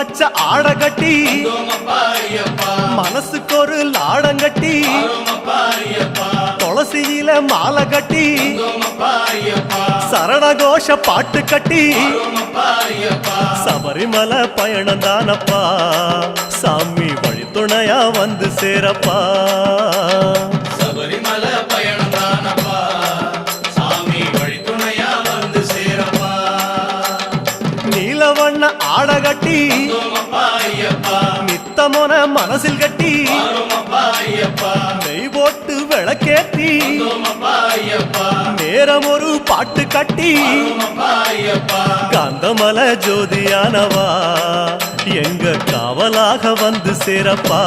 பச்ச ஆடகட்டி மனசுக்கு ஒரு லாடங்கட்டி துளசியில மாலை கட்டி சரணகோஷ பாட்டு கட்டி சபரிமலை பயணம் தானப்பா சாமி வழித்துணையா வந்து சேரப்பா சபரிமலை பயணம் தானப்பா சாமி வழித்துணையா வந்து சேரப்பா நீலவண்ண ஆடகட்டி நித்தமோன மனசில் கட்டி நெய் போட்டு விளக்கேத்தி நேரம் ஒரு பாட்டு கட்டி காந்தமல ஜோதியானவா எங்க காவலாக வந்து சேரப்பா